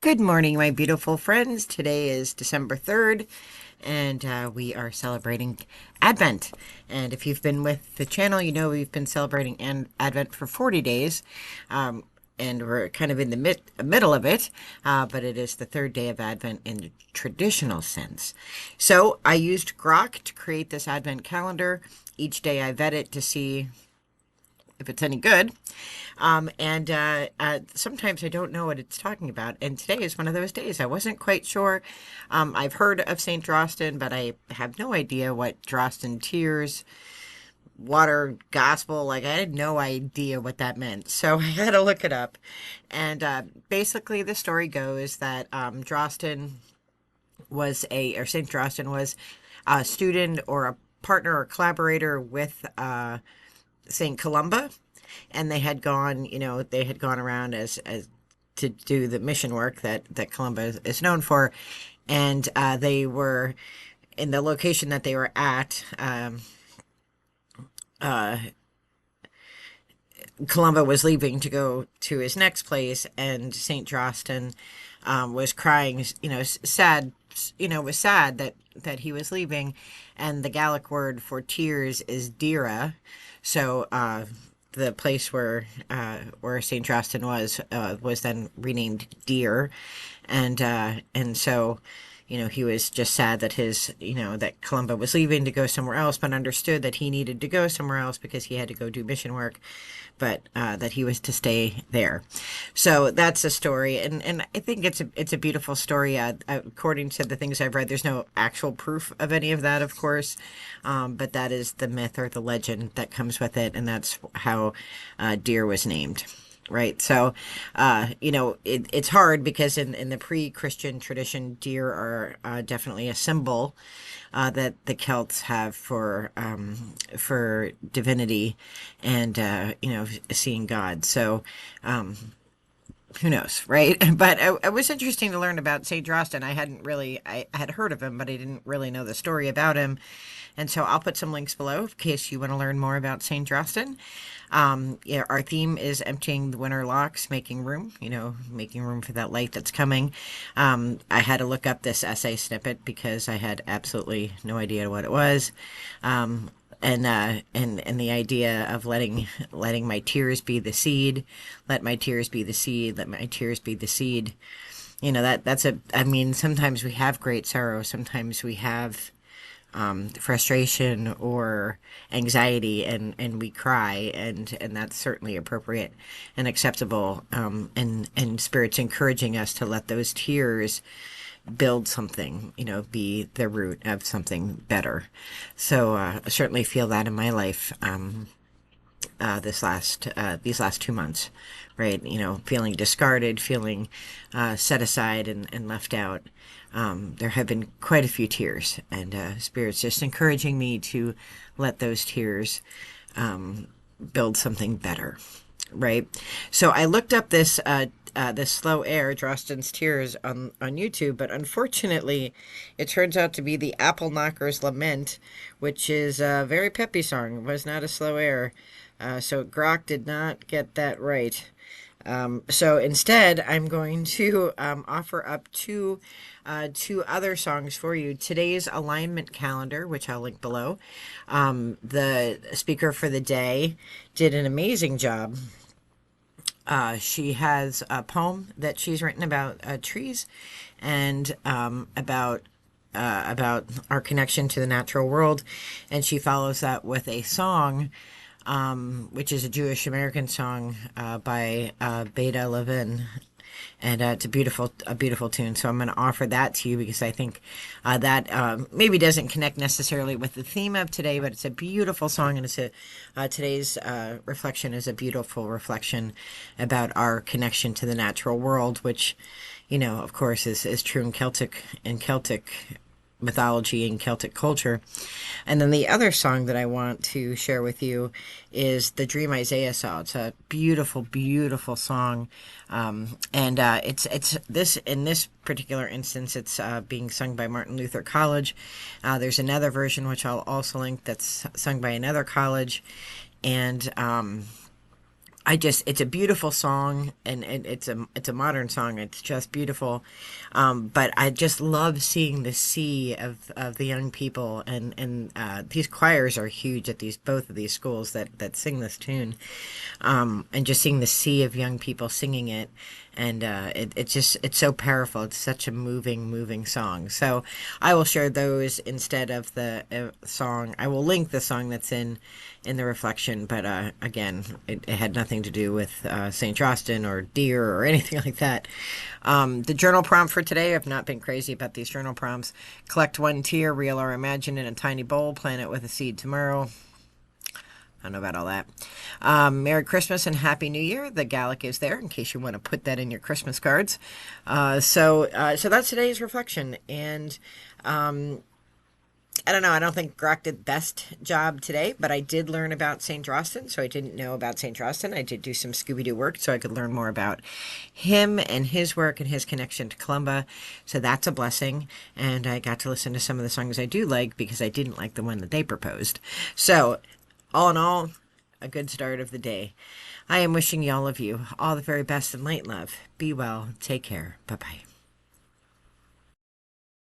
Good morning, my beautiful friends. Today is December 3rd, and we are celebrating Advent. And if you've been with the channel, you know we've been celebrating Advent for 40 days. And we're kind of in the middle of it, but it is the third day of Advent in the traditional sense. So I used Grok to create this Advent calendar. Each day I vet it to see if it's any good. Sometimes I don't know what it's talking about. And today is one of those days. I wasn't quite sure. I've heard of St. Drostan, but I have no idea what Drostan tears, water, gospel, like I had no idea what that meant. So I had to look it up. And basically the story goes that St. Drostan was a student or a partner or collaborator with St. Columba, and they had gone around as to do the mission work that Columba is known for, and they were in the location that they were at. Columba was leaving to go to his next place, and St. Drostan was crying, sad, was sad that he was leaving, and the Gallic word for tears is dira. So the place where St. Drostan was then renamed Deer, and so he was just sad that that Columba was leaving to go somewhere else, but understood that he needed to go somewhere else because he had to go do mission work, but that he was to stay there. So that's a story, and I think it's a beautiful story. According to the things I've read, there's no actual proof of any of that, of course, but that is the myth or the legend that comes with it, and that's how Deer was named. Right. So, it's hard because in the pre-Christian tradition, deer are definitely a symbol that the Celts have for divinity and, seeing God. So, who knows, right? But it was interesting to learn about St. Drostan. I had heard of him, but I didn't really know the story about him. And so I'll put some links below in case you want to learn more about St. Drostan. Our theme is emptying the winter lochs, making room, making room for that light that's coming. I had to look up this essay snippet because I had absolutely no idea what it was. And the idea of letting my tears be the seed, let my tears be the seed, let my tears be the seed. Sometimes we have great sorrow, sometimes we have frustration or anxiety, and we cry, and that's certainly appropriate and acceptable. And Spirit's encouraging us to let those tears build something, be the root of something better. So I certainly feel that in my life these last 2 months, right? Feeling discarded, feeling set aside and left out. There have been quite a few tears, and Spirit's just encouraging me to let those tears build something better, right? So I looked up this Slow Air, Drostan's Tears on YouTube, but unfortunately it turns out to be the Apple Knocker's Lament, which is a very peppy song. It was not a slow air. So Grok did not get that right. So instead, I'm going to offer up two other songs for you. Today's alignment calendar, which I'll link below. The speaker for the day did an amazing job. She has a poem that she's written about trees and about our connection to the natural world, and she follows that with a song, which is a Jewish American song by Beta Levin, and it's a beautiful tune. So I'm going to offer that to you because I think that maybe doesn't connect necessarily with the theme of today, but it's a beautiful song, and today's reflection is a beautiful reflection about our connection to the natural world, which, of course, is true in Celtic mythology and Celtic culture. And then the other song that I want to share with you is The Dream Isaiah Saw. It's a beautiful, beautiful song. It's this, in this particular instance, it's being sung by Martin Luther College. There's another version, which I'll also link, that's sung by another college. And it's a beautiful song, and it's a modern song. It's just beautiful. But I just love seeing the sea of the young people, and these choirs are huge at these both of these schools that sing this tune, and just seeing the sea of young people singing it, and it's so powerful. It's such a moving song. So I will share those instead of the song. I will link the song that's in the reflection, but again, it had nothing to do with St. Drostan or deer or anything like that. The journal prompt for today, I've not been crazy about these journal prompts. Collect one tear, real or imagine, in a tiny bowl, plant it with a seed tomorrow. I don't know about all that. Merry Christmas and Happy New Year. The Gallic is there in case you want to put that in your Christmas cards. So that's today's reflection. And I don't know. I don't think Grok did the best job today, but I did learn about St. Drostan, so I didn't know about St. Drostan. I did do some Scooby-Doo work, so I could learn more about him and his work and his connection to Columba. So that's a blessing, and I got to listen to some of the songs I do like because I didn't like the one that they proposed. So, all in all, a good start of the day. I am wishing all of you all the very best and light love. Be well. Take care. Bye-bye.